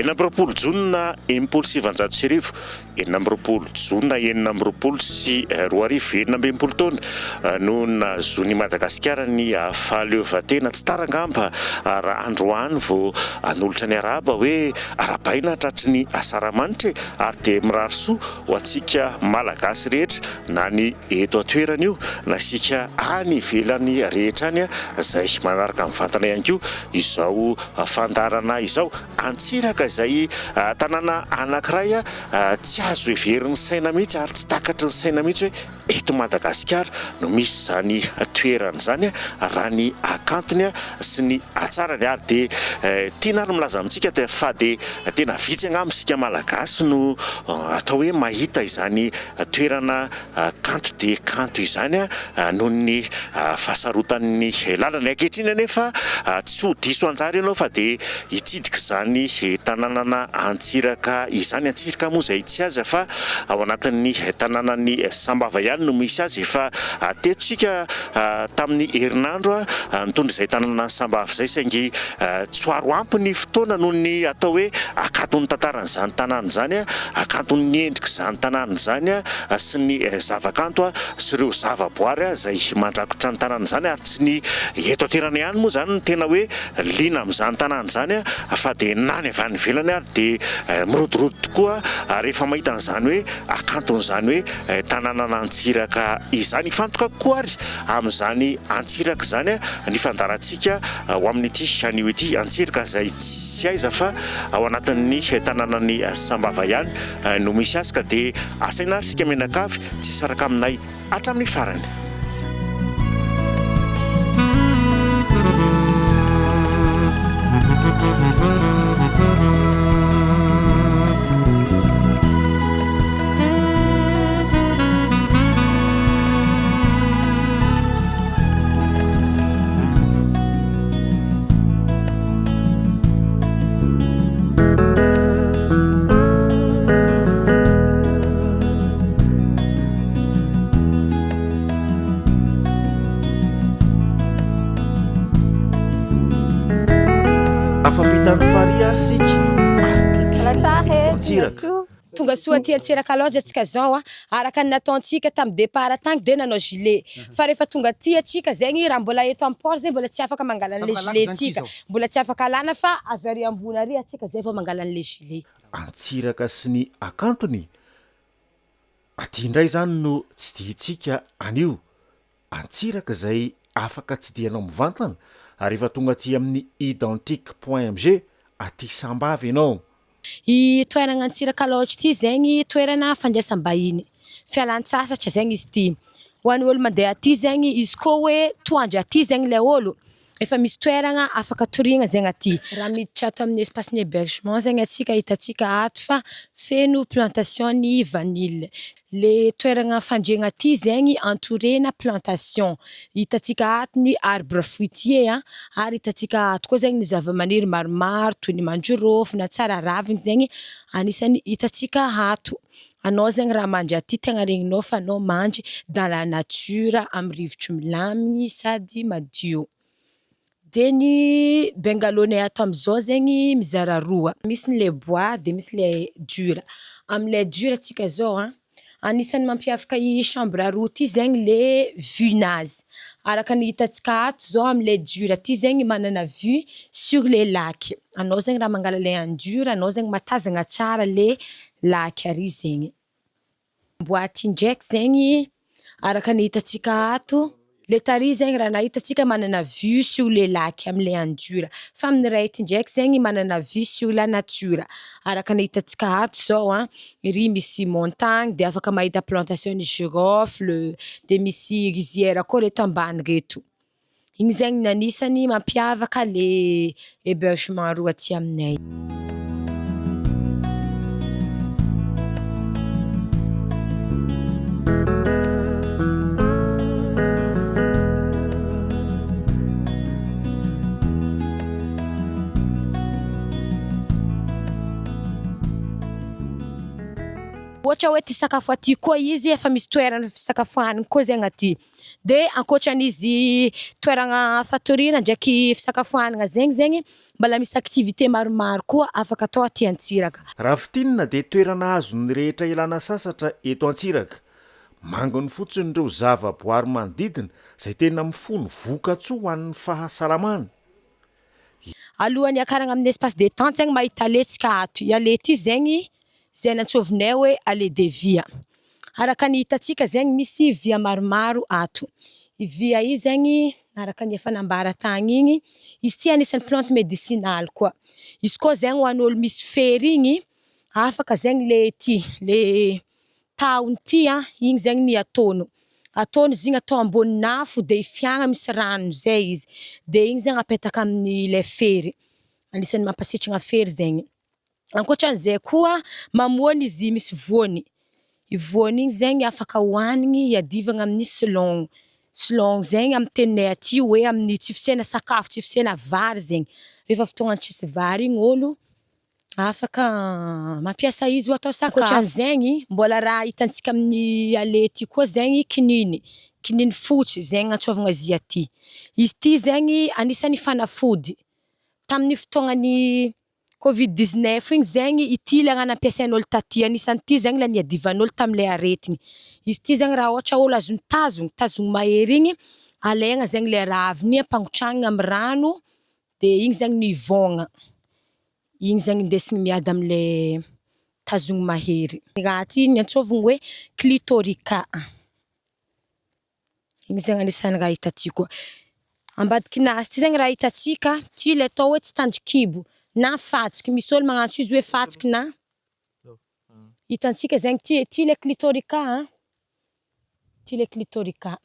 Enambiroapolo Jona 770 enambiroapolo Jona 700 roa arivo 720 taona no nazony Madagasikara ny fahaleovan-tena tsy tarangamba raha androany vao anolotra ny araba hoe arabaina tratry ny asaramanitra ary dia mirary soa ho antsika malagasy rehetra na ny eto atoerana io na sika any ivelany rehetra any izay manaraka amin'ny vantana ihany koa izao fandarana izao Antsiraka izay tanàna anankiray tsy azo everiny saina mihitsy ary tsy takatry ny saina mihitsy hoe eto Madagasikara no misy zany toerana zany raha ny akantony sy ny atsarany ary dia tiana ary milaza amintsika fa dia tena vitsy angamba sika malagasy no atao hoe mahita izany toerana kanto dia kanto izany noho ny fahasarotan'ny lalana ankehitriny anefa tsy ho diso anjara ianao fa dia hitsidika izany tanànana Antsiraka izany. Antsiraka moa izay tsy aza fa ao anatin'ny tanànan'ny Sambava ihany no misy azy fa tetsika tamin'ny herinandro nitondra izay tanàna Sambava izay saingy tsy ho aro ampy ny fotoana noho ny atao hoe akanton'ny tantaran'izany tanàna izany akanton'ny endrika izany tanàna izany sy ny zavakanto sy ireo zavaboary izay mandrakotra ny tanàna izany ary tsy ny eto an-toerana ihany moa izany no tena hoe liana amin'izany tanàna izany fa dia nany avy any ivelany ary dia mirodorody tokoa rehefa mahita an'izany hoe akanton'izany hoe tanànana Antsiraka izany. Ifantoka kokoa ary amin'izany Antsiraka izany ny fandarantsika ho amin'ity anio ity Antsiraka izay tsy aiza fa ao anatin'ny tanànan'ny Sambava ihany no misy azy ka dia asaina ary sika menakavy tsy saraka aminay hatramin'ny farany. Tonga soa aty Antsiraka loatra antsika zao araka ny nataontsika tamin'ny départ tany dia nanao gilet fa rehefa tonga aty atsika zegny raha mbola eto amin'ny port zegny mbola tsy afaka mangala an'le gilet tsika mbola tsy afaka alana fa avy ary ambony ary atsika zay vao mangala an'le gilet. Antsiraka sy ny akantony aty indray zany no tsy diantsika anio Antsiraka izay afaka tsy dianao mivantana ary rehefa tonga aty amin'ny identique.mg aty Sambava ianao. I toerana Antsiraka loatra ity zegny toerana fandraisam-bahiny fialan-tsasatra zegny izy ity ho an'ny olo mandeha aty zegny izy koa hoe toandro aty zegny le olo efa misy toerana afaka toriana zegny aty raha miditra ato amin'ny espace ny hébergement zegny atsika hitantsika ato fa feno plantation ny vanille le toerana fandriana aty zegny entouré-na plantation hitantsika ato ny arbre fruitier ary hitantsika ato koa zegny ny zava-maniry maromaro toy ny manjorofo na tsara raviny zegny anisany hitantsika ato. Anao zegny raha mandry aty tegna regninao fa anao mandry dans la nature amin'ny rivotro milaminy sady madio. De ny bengalonay ato amizao zegny mizara roa misy ny le bois de misy le dur am'le dur atsika zao anisany mampiavaka i chambre roa ty zegny le vue-nazy araka ny hitantsika ato zao am'le dur ty zegny manana vue sur les lacs anao zegny raha mangala le en dur anao zegny matazagna tsara le lac ary zegny. Boaty ndraiky zegny araka ny hitantsika ato le tary zegny raha nahitantsika manana vue sur les lacs am'le en dur fa amin'ny ray ity ndraiky zegny manana vue sur la nature araka ny hitantsika ato zao iry misy montagne de afaka mahita plantation ny girofle de misy rizière koa reto ambany reto igny zegny nanisany mampiavaka le hébergement roa aty aminay. ohatra hoe ty sakafo aty koa izy efa misy toerana fisakafoanana koa zegny aty. De ankoatran'izy toerana fatoriana ndraiky fisakafoanana zegny mbala misy activité maromaro koa afaka atao aty Antsiraka. Rafitinina de toerana azon'ny rehetra ilana sasatra eto Antsiraka. Mangony fotsiny ireo zava-boary manodidina izay tena mifono vokatsoa ho an'ny fahasalamana. Alohan'ny akarana amin'ny espace détente zegny mahita aletsika ato. I ale ty zegny zay nantsovinay hoe ale de via. Araka ny hitantsika zegny misy via maromaro ato. I via io zegny araka ny efa nambara tagny igny, izy ty anisan'ny plante médicinale koa. Izy koa zegny ho an'olo misy fery igny, afaka zegny le tahony ty igny zegny ny ataony. Ataony izy igny atao ambony afo de ifiagna misy rano zay izy. De igny zegny apetaka amin'ny le fery. Anisan'ny mampasitrana fery zegny. Ankoatran'izay koa mamoana izy misy voany. I voany igny zegny afaka hoanigny iadivagna amin'ny selon. Selon zegny amin'ny teninay aty hoe amin'ny tsy fisena sakafo, tsy fisena vary zegny. Rehefa fotoagna tsisy vary igny olo afaka mampiasa izy ho atao sakafo. Ankoatran'izegny mbola raha hitantsika amin'ny ale ty koa zegny kininy. Kininy fotsy zegny antsovana izy aty. Izy ty zegny anisan'ny fanafody. Tamin'ny fotoagnan'ny Covid-19 igny zegny ity le anampiasain'olo taty. Anisan'ny ty zegny le niadivan'olo tam'le aretigny. Izy ty zegny raha ohatra olo azony tazogny mahery igny, alaigna zegny le raviny ampangotrahagna amin'ny rano de igny zegny ny ivôgna. Igny zegny indesigny miady am'le tazogny mahery. Raha ty niantsovigny hoe clitorica. Igny zegny anisan'ny raha hitaty koa. Ambadikinazy ty zegny raha hitatsika, ty le atao hoe tsy tandrokibo na fatsiky. Misy olo magnantso izy hoe fatsiky na hitantsika zegny ty le clitorica. Ty le clitorica.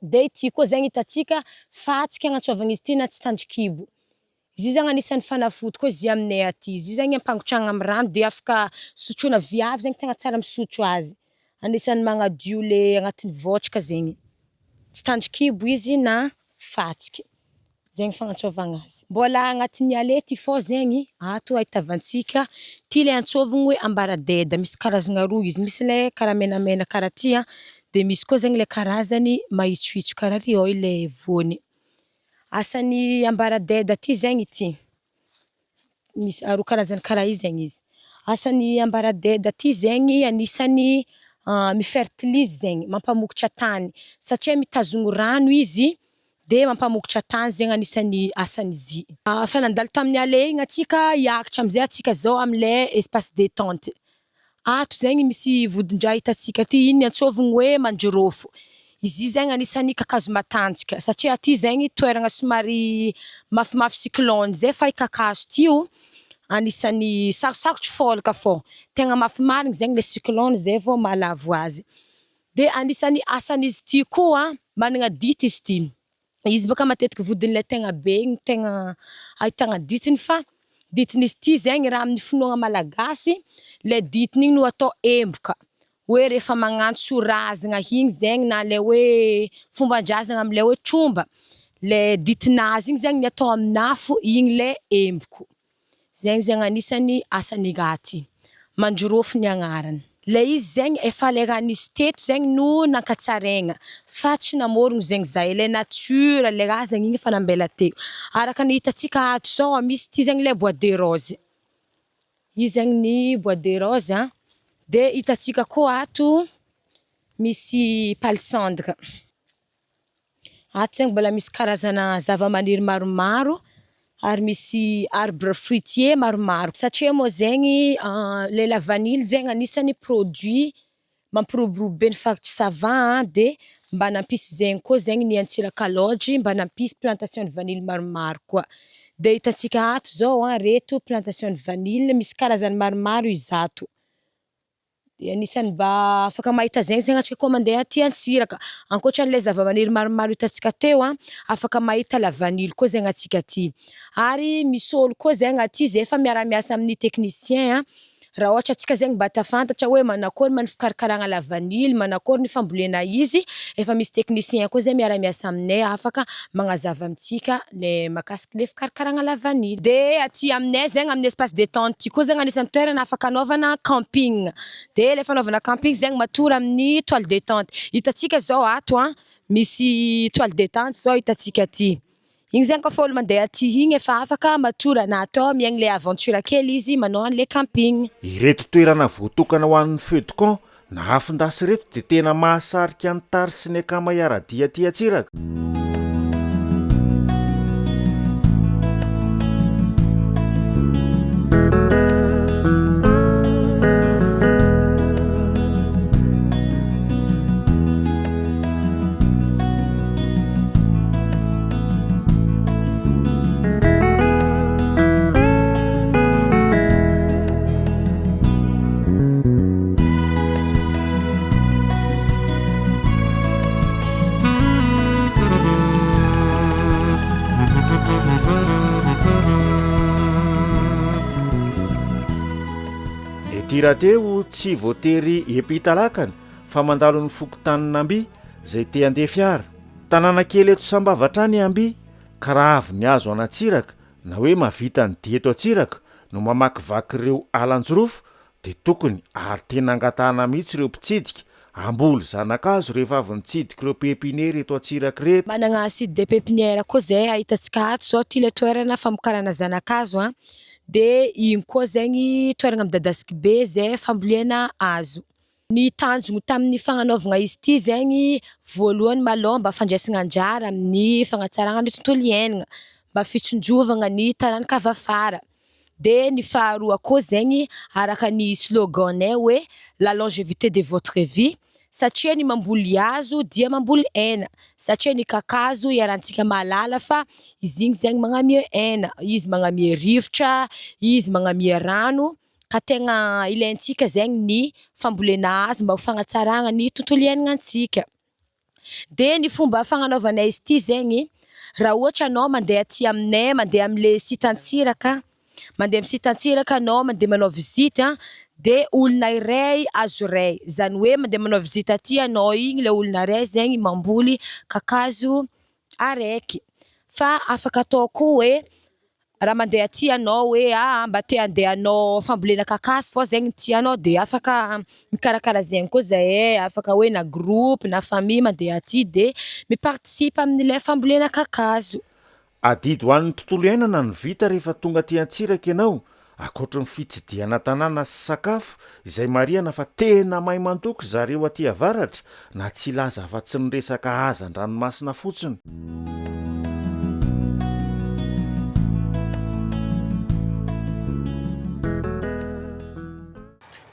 De ty koa zegny hitatsika fatsiky agnantsovagna izy ty na tsy tandrokibo. Izy zegny anisan'ny fanafody koa izy aminay aty. Izy zegny ampangotrahagna amin'ny rano de afaka sotroina viavy zegny tegna tsara misotro azy. Anisan'ny magnadio le agnatin'ny vôtrika zegny. Tsy tandrokibo izy na fatsiky. Zegny fagnantsovagna azy. Mbola agnatin'ny ale ty fô zegny, ato ahitavantsika ty le antsovigny hoe ambaradeda. Misy karazagna roa izy. Misy le karaha menamena karaha ty de misy koa zegny le karazany mahitsohitso karaha ry le voany. Asan'ny ambaradeda ty zegny ty. Misy roa karazany karaha io zegny izy. Asan'ny ambaradeda ty zegny anisan'ny mifertilize zegny, mampamokatra tany. Satria mitazogno rano izy de mampamokatra tany zegny anisan'ny asan'izy. Fa nandalo tamin'ny ale igny atsika hiakatra amizay atsika zao am'le espace détente. Ato zegny misy vodin-draha hitatsika ty, iny antsovigny hoe manjirôfo. Izy io zegny anisan'ny kakazo matanjaka satria aty zegny toerana somary mafimafy cyclone zay fa i kakazo ty io anisan'ny sarosarotry fôlaka fô. Tegna mafy marigny zegny le cyclone zay vao mahalavo azy. De anisan'ny asan'izy ty koa managna dity izy ty. Izy bôka matetiky vodin'le tegna be igny tegna ahitagna ditiny fa ditin'izy ty zegny raha amin'ny finoana malagasy, le ditiny igny no atao emboka. Hoe rehefa magnantso razagna igny zegny na le hoe fomban-drazagna am'le hoe tromba, le ditinazy igny zegny ny atao amin'afo, igny le emboko. Zegny zegny anisan'ny asan'ny raha ty. Manjirôfo ny agnarany. Le izy zegny efa le raha nisy teto zegny no nankatsaraigna. Fa tsy namorogno zegny za. Le nature, le raha zegny igny efa nambela teo. Araka ny hitatsika ato zao misy ty zegny le bois de rose. Io zegny ny bois de rose. De hitatsika koa ato misy palissandre. Ato zegny mbola misy karazana zava-maniry maromaro ary misy arbre fruitier maromaro. Satria moa zegny le la vanille zegny anisan'ny produit mampiroborobo be ny faritry sava de mba nampisy zegny koa zegny ny Antsiraka lodge mba nampisy plantation de vanille maromaro koa. De hitatsika ato zao reto plantation de vanille misy karazany maromaro izy ato. De anisan'ny mba afaka mahita zegny zegny antsika koa mandeha aty Antsiraka. Ankoatran'le zava-maniry maromaro hitantsika teo afaka mahita la vanille koa zegny antsika aty. Ary misy olo koa zegny aty zay efa miara-miasa amin'ny technicien raha ohatra antsika zegny mba tafantatra hoe manakory man fikarakaragna la vanille, manakory ny fambolena izy, efa misy technicien koa zay miara-miasa aminay afaka magnazava amintsika le mahakasiky le fikarakaragna la vanille. De aty aminay zegny amin'ny espace détente ty koa zegny anisan'ny toerana afaka anaovana camping. De le fanaovana camping zegny matory amin'ny toile détente. Hitantsika zao ato misy toile détente zao hitantsika aty. Igny zegny kafa olo mandeha aty igny efa afaka matory na atao miaigny le aventure kely izy manao an'le camping. Ireto toerana voatokana ho an'ny feu de camp na hafindasy reto de tena mahasarika ny tary sy ny akama iaradia aty Antsiraka. Rahateo tsy voatery epitalakany fa mandalo ny fokotanina Amby zay te handeha fiara. Tanàna kely eto Sambavatra any Amby ka raha avy niazo an'Antsiraka na hoe mavita ny dia eto Antsiraka no mamakivaky ireo alan-jirofo de tokony ary tena angatahana mihitsy ireo mpitsidika amboly zanakazo rehefa avy nitsidika ireo pepiniera eto Antsiraka reto. Managna site de pépinière koa zay ahitantsika ato zao ty le toerana famokarana zanakazo de igny koa zegny toerana amin'ny Dadasiky be zay fambolena hazo. Ny tanjogny tamin'ny fagnanaovagna izy ty zegny voalohany malôha mba fandraisagna anjara amin'ny fagnatsaragna ny tontolo iainagna, mba fitsinjovagna ny taranaka avy afara. De ny faharoa koa zegny araka ny sloganay hoe la longévité de votre vie, satria ny mamboly hazo dia mamboly aina, satria ny kakazo iarantsika mahalala fa izy igny zegny magnamia aina, izy magnamia rivotra, izy magnamia rano, ka tegna ilaintsika zegny ny fambolena hazo mba ho fagnatsaragna ny tontolo iainantsika. De ny fomba fagnanaovanay izy ty zegny, raha ohatra anao mandeha aty aminay, mandeha am'le site Antsiraka, mandeha amin'ny site Antsiraka anao mandeha manao visite de olona iray azo ray, zany hoe mandeha manao visite aty anao igny le olona ray zegny mamboly kakazo araiky. Fa afaka atao koa hoe raha mandeha aty anao hoe mba te handeha hanao fambolena kakazo fô zegny tianao de afaka mikarakara zegny koa zahay, afaka hoe na groupe na famille mandeha aty de mipartisipa amin'ilay fambolena kakazo. Adidy ho an'ny tontolo iainana ny vita rehefa tonga aty Antsiraka ianao, akoatra ny fitsidiana tanàna sy sakafo izay marihana fa tena mahay mandoko zareo aty avaratra na tsy laza afa-tsy ny resaka hazan-dranomasina fotsiny.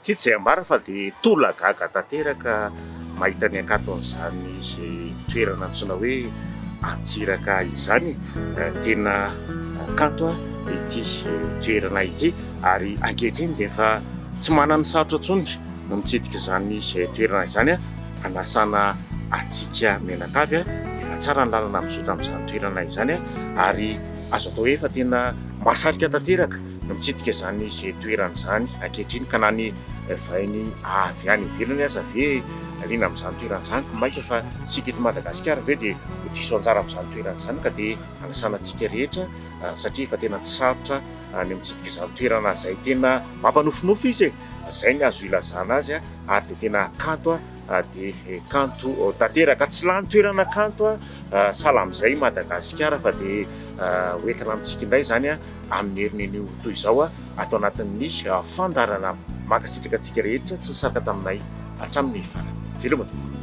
Tsy tsy ambara fa de tolagaga tanteraka mahita ny ankaton'izany toerana antsoina hoe Antsiraka izany. Tena kanto ity toerana ity ary ankehitriny de efa tsy manana sarotra atsony no mitsidika izany toerana izany anasana atsika menakavy efa tsara ny lalana mizotra amin'izany toerana izany ary azo atao hoe efa tena mahasarika tanteraka no mitsidika izany toerana izany ankehitriny ka na ny vainy avy any ivelany aza ve liana amin'izany toerana izany ko maika fa sika eto Madagasikara ve de ho diso anjara amin'izany toerana izany ka de anasana antsika rehetra satria efa tena tsy sarotra ny mitsidika izany toerana izay tena mampanofinofy izy zay ny azo ilazana azy ary de tena kanto de kanto tanteraka tsy lany toerana kanto sala amin'izay Madagasikara fa de hoentina amintsika indray zany amin'ny herin'io toy izao atao anatin'ny fandarana makasitraka antsika rehetra tsy saraka taminay hatramin'ny farany. Velomatoa.